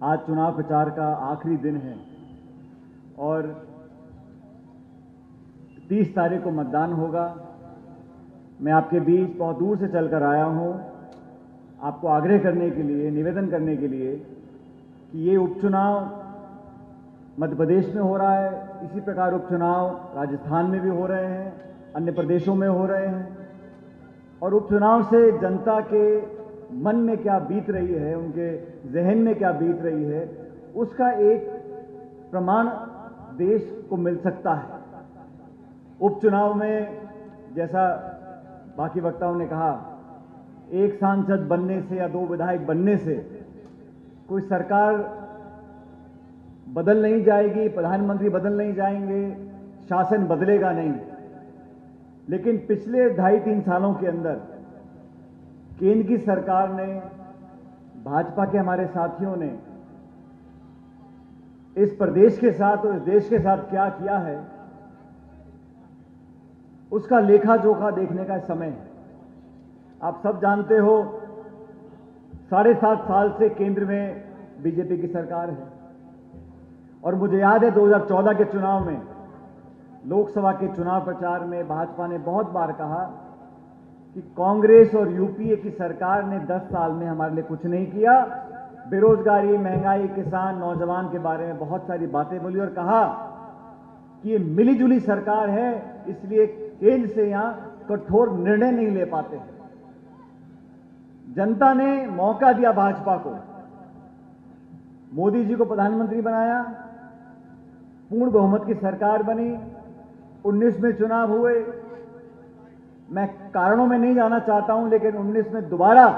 आज चुनाव प्रचार का आखिरी दिन है और 30 तारीख को मतदान होगा। मैं आपके बीच बहुत दूर से चलकर आया हूं आपको आग्रह करने के लिए, निवेदन करने के लिए कि ये उपचुनाव मध्य प्रदेश में हो रहा है, इसी प्रकार उपचुनाव राजस्थान में भी हो रहे हैं, अन्य प्रदेशों में हो रहे हैं और उपचुनाव से जनता के मन में क्या बीत रही है, उनके जहन में क्या बीत रही है, उसका एक प्रमाण देश को मिल सकता है। उपचुनाव में जैसा बाकी वक्ताओं ने कहा, एक सांसद बनने से या 2 विधायक बनने से कोई सरकार बदल नहीं जाएगी, प्रधानमंत्री बदल नहीं जाएंगे, शासन बदलेगा नहीं। लेकिन पिछले 2.5-3 सालों के अंदर केंद्र की सरकार ने, भाजपा के हमारे साथियों ने इस प्रदेश के साथ और इस देश के साथ क्या किया है, उसका लेखा जोखा देखने का समय है। आप सब जानते हो 7.5 साल से केंद्र में बीजेपी की सरकार है और मुझे याद है 2014 के चुनाव में, लोकसभा के चुनाव प्रचार में भाजपा ने बहुत बार कहा कि कांग्रेस और यूपीए की सरकार ने 10 साल में हमारे लिए कुछ नहीं किया। बेरोजगारी, महंगाई, किसान, नौजवान के बारे में बहुत सारी बातें बोली और कहा कि ये मिलीजुली सरकार है, इसलिए केंद्र से यहां कठोर निर्णय नहीं ले पाते। जनता ने मौका दिया भाजपा को, मोदी जी को प्रधानमंत्री बनाया, पूर्ण बहुमत की सरकार बनी, 19 में चुनाव हुए। मैं कारणों में नहीं जाना चाहता हूं, लेकिन 19 में दोबारा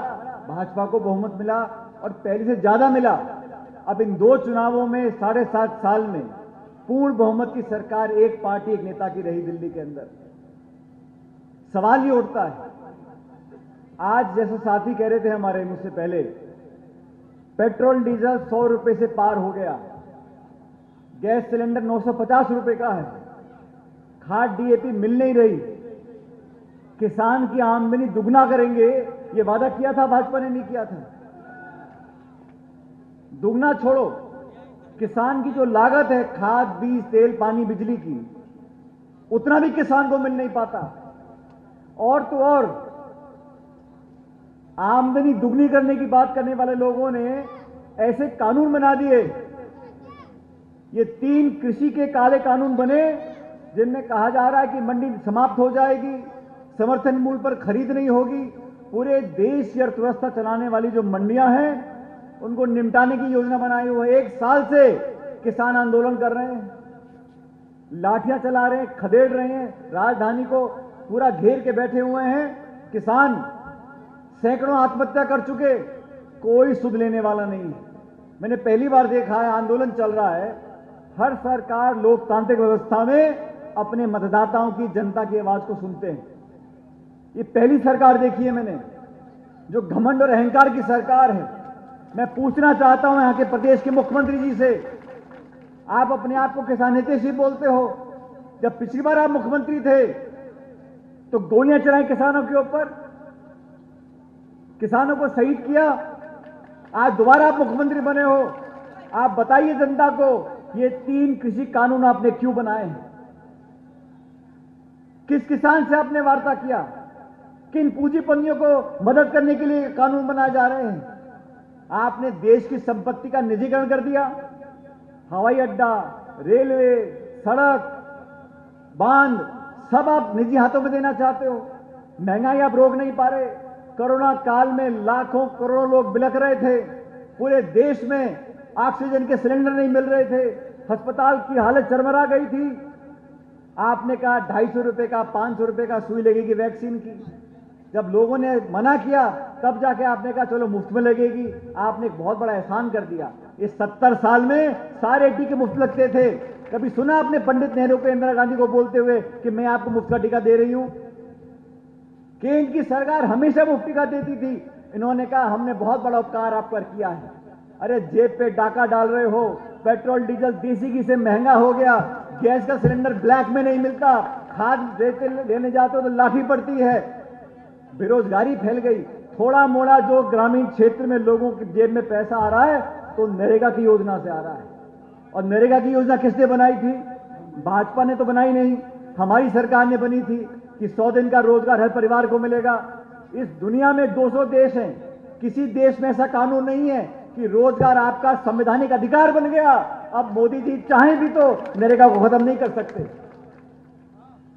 भाजपा को बहुमत मिला और पहले से ज्यादा मिला। अब इन 2 चुनावों में 7.5 साल में पूर्ण बहुमत की सरकार एक पार्टी, एक नेता की रही दिल्ली के अंदर। सवाल ये उठता है, आज जैसे साथी कह रहे थे हमारे मुझसे पहले, पेट्रोल डीजल 100 रुपए से पार हो गया, गैस सिलेंडर 950 रुपए का है, खाद डीएपी मिल नहीं रही, किसान की आमदनी दुगना करेंगे, ये वादा किया था भाजपा ने, नहीं किया था। दुगना छोड़ो, किसान की जो लागत है खाद, बीज, तेल, पानी, बिजली की, उतना भी किसान को मिल नहीं पाता। और तो और आमदनी दुगनी करने की बात करने वाले लोगों ने ऐसे कानून बना दिए, ये 3 कृषि के काले कानून बने जिनमें कहा जा रहा है कि मंडी समाप्त हो जाएगी, समर्थन मूल्य पर खरीद नहीं होगी। पूरे देश की अर्थव्यवस्था चलाने वाली जो मंडियां हैं, उनको निपटाने की योजना बनाई हुई है। 1 साल से किसान आंदोलन कर रहे हैं, लाठियां चला रहे हैं, खदेड़ रहे हैं, राजधानी को पूरा घेर के बैठे हुए हैं। किसान सैकड़ों आत्महत्या कर चुके, कोई सुध लेने वाला नहीं है। मैंने पहली बार देखा है, आंदोलन चल रहा है, हर सरकार लोकतांत्रिक व्यवस्था में अपने मतदाताओं की, जनता की आवाज को सुनते हैं। ये पहली सरकार देखी है मैंने जो घमंड और अहंकार की सरकार है। मैं पूछना चाहता हूं यहां के प्रदेश के मुख्यमंत्री जी से, आप अपने आप को किसान हितैषी बोलते हो, जब पिछली बार आप मुख्यमंत्री थे तो गोलियां चलाई किसानों के ऊपर, किसानों को शहीद किया। आज दोबारा आप मुख्यमंत्री बने हो, आप बताइए जनता को ये 3 कृषि कानून आपने क्यों बनाए हैं? किस किसान से आपने वार्ता किया? किन पूंजीपतियों को मदद करने के लिए कानून बनाए जा रहे हैं? आपने देश की संपत्ति का निजीकरण कर दिया, हवाई अड्डा, रेलवे, सड़क, बांध, सब आप निजी हाथों में देना चाहते हो। महंगाई आप रोक नहीं पा रहे। कोरोना काल में लाखों करोड़ों लोग बिलख रहे थे, पूरे देश में ऑक्सीजन के सिलेंडर नहीं मिल रहे थे, अस्पताल की हालत चरमरा गई थी। आपने कहा 250 रुपए का, 500 रुपए का सुई लगेगी वैक्सीन की। जब लोगों ने मना किया तब जाके आपने कहा चलो मुफ्त में लगेगी। आपने एक बहुत बड़ा एहसान कर दिया। इस 70 साल में सारे टीके मुफ्त लगते थे। कभी सुना आपने पंडित नेहरू को, इंदिरा गांधी को बोलते हुए कि मैं आपको मुफ्त का टीका दे रही हूं? केंद्र की सरकार हमेशा मुफ्त टीका देती थी। इन्होंने कहा हमने बहुत बड़ा उपकार आप पर किया है। अरे जेब पे डाका डाल रहे हो, पेट्रोल डीजल देसी घी से महंगा हो गया, गैस का सिलेंडर ब्लैक में नहीं मिलता, खाद लेने जाते हो तो लाठी पड़ती है, बेरोजगारी फैल गई। थोड़ा मोड़ा जो ग्रामीण क्षेत्र में लोगों की जेब में पैसा आ रहा है तो नरेगा की योजना से आ रहा है। और नरेगा की योजना किसने बनाई थी? भाजपा ने तो बनाई नहीं, हमारी सरकार ने बनी थी कि 100 दिन का रोजगार हर परिवार को मिलेगा। इस दुनिया में 200 देश हैं, किसी देश में ऐसा कानून नहीं है कि रोजगार आपका संवैधानिक अधिकार बन गया। अब मोदी जी चाहें भी तो नरेगा को खत्म नहीं कर सकते।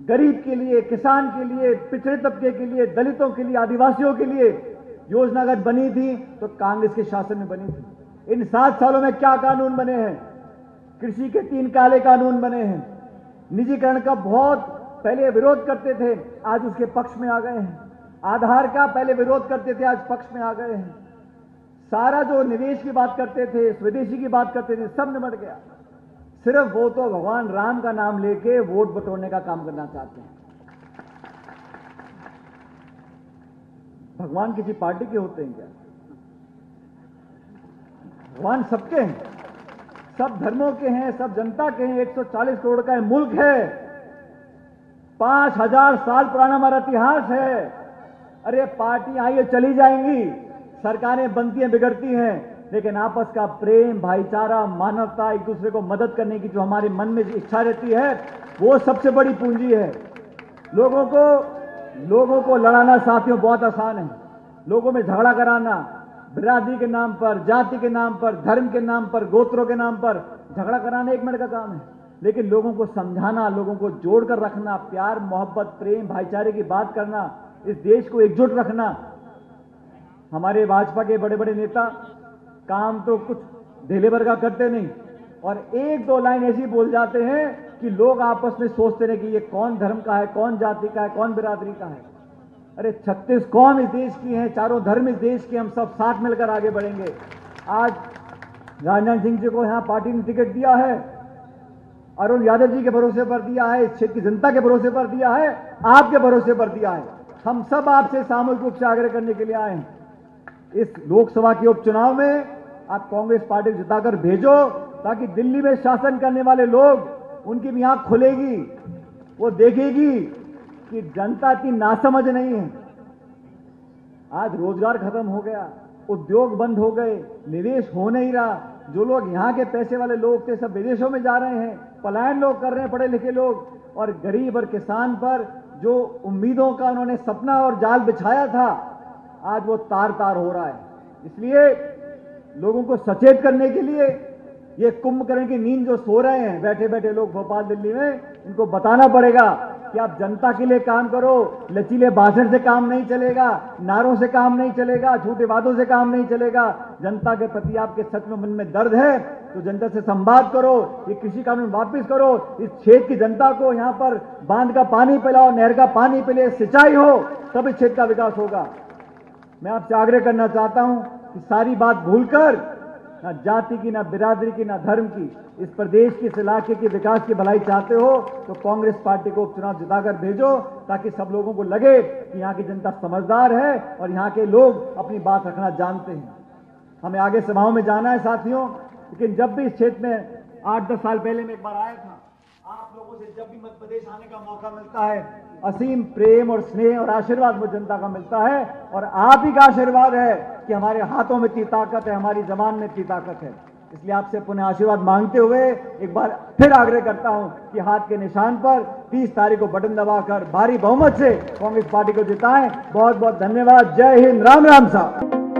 गरीब के लिए, किसान के लिए, पिछड़े तबके के लिए, दलितों के लिए, आदिवासियों के लिए योजना अगर बनी थी तो कांग्रेस के शासन में बनी थी। इन 7 सालों में क्या कानून बने हैं? कृषि के 3 काले कानून बने हैं। निजीकरण का बहुत पहले विरोध करते थे, आज उसके पक्ष में आ गए हैं। आधार का पहले विरोध करते थे, आज पक्ष में आ गए हैं। सारा जो निवेश की बात करते थे, स्वदेशी की बात करते थे, सब निमट गया। सिर्फ वो तो भगवान राम का नाम लेके वोट बटोरने का काम करना चाहते हैं। भगवान किसी पार्टी के होते हैं क्या? भगवान सबके हैं, सब धर्मों के हैं, सब जनता के हैं। 140 करोड़ का मुल्क है, 5000 साल पुराना हमारा इतिहास है। अरे पार्टियां आई चली जाएंगी, सरकारें बनती हैं, बिगड़ती हैं, लेकिन आपस का प्रेम, भाईचारा, मानवता, एक दूसरे को मदद करने की जो हमारे मन में इच्छा रहती है, वो सबसे बड़ी पूंजी है। लोगों को लड़ाना साथियों बहुत आसान है। लोगों में झगड़ा कराना, बिरादरी के नाम पर, जाति के नाम पर, धर्म के नाम पर, गोत्रों के नाम पर झगड़ा कराना 1 मिनट का काम है। लेकिन लोगों को समझाना, लोगों को जोड़कर रखना, प्यार, मोहब्बत, प्रेम, भाईचारे की बात करना, इस देश को एकजुट रखना। हमारे भाजपा के बड़े बड़े नेता काम तो कुछ ढेले भर का करते नहीं, और 1-2 लाइन ऐसी बोल जाते हैं कि लोग आपस में सोचते रहे कि ये कौन धर्म का है, कौन जाति का है, कौन बिरादरी का है। अरे 36 कौम इस देश की हैं, चारों धर्म इस देश के, हम सब साथ मिलकर आगे बढ़ेंगे। आज राजनाथ सिंह जी को यहां पार्टी ने टिकट दिया है, अरुण यादव जी के भरोसे पर दिया है, इस क्षेत्र की जनता के भरोसे पर दिया है, आपके भरोसे पर दिया है। हम सब आपसे सामूहिक रूप से आग्रह करने के लिए आए हैं। इस लोकसभा के उपचुनाव में आप कांग्रेस पार्टी को जिताकर भेजो, ताकि दिल्ली में शासन करने वाले लोग, उनकी भी आंख खुलेगी, वो देखेगी कि जनता की नासमझ नहीं है। आज रोजगार खत्म हो गया, उद्योग बंद हो गए, निवेश हो नहीं रहा। जो लोग यहाँ के पैसे वाले लोग थे सब विदेशों में जा रहे हैं, पलायन लोग कर रहे हैं, पढ़े लिखे लोग, और गरीब और किसान पर जो उम्मीदों का उन्होंने सपना और जाल बिछाया था, आज वो तार तार हो रहा है। इसलिए लोगों को सचेत करने के लिए ये कुंभकर्ण की नींद जो सो रहे हैं बैठे बैठे लोग भोपाल दिल्ली में, इनको बताना पड़ेगा कि आप जनता के लिए काम करो। लचीले भाषण से काम नहीं चलेगा, नारों से काम नहीं चलेगा, झूठे वादों से काम नहीं चलेगा। जनता के प्रति आपके सच में मन में दर्द है तो जनता से संवाद करो, ये कृषि कानून वापस करो, इस क्षेत्र की जनता को यहाँ पर बांध का पानी पिलाओ, नहर का पानी पिले, सिंचाई हो, तब इस क्षेत्र का विकास होगा। मैं आपसे आग्रह करना चाहता हूं कि सारी बात भूलकर, ना जाति की, ना बिरादरी की, ना धर्म की, इस प्रदेश की, इस इलाके की विकास की भलाई चाहते हो तो कांग्रेस पार्टी को उपचुनाव जिताकर भेजो, ताकि सब लोगों को लगे कि यहाँ की जनता समझदार है और यहाँ के लोग अपनी बात रखना जानते हैं। हमें आगे सभाओं में जाना है साथियों, लेकिन जब भी इस क्षेत्र में 8-10 साल पहले मैं एक बार आया था, आप लोगों से जब भी मध्य प्रदेश आने का मौका मिलता है, असीम प्रेम और स्नेह और आशीर्वाद मुझे जनता का मिलता है, और आप ही का आशीर्वाद है कि हमारे हाथों में इतनी ताकत है, हमारी जबान में इतनी ताकत है। इसलिए आपसे पुनः आशीर्वाद मांगते हुए एक बार फिर आग्रह करता हूं कि हाथ के निशान पर 30 तारीख को बटन दबाकर भारी बहुमत से कांग्रेस पार्टी को जिताएं। बहुत बहुत धन्यवाद। जय हिंद। राम राम साहब।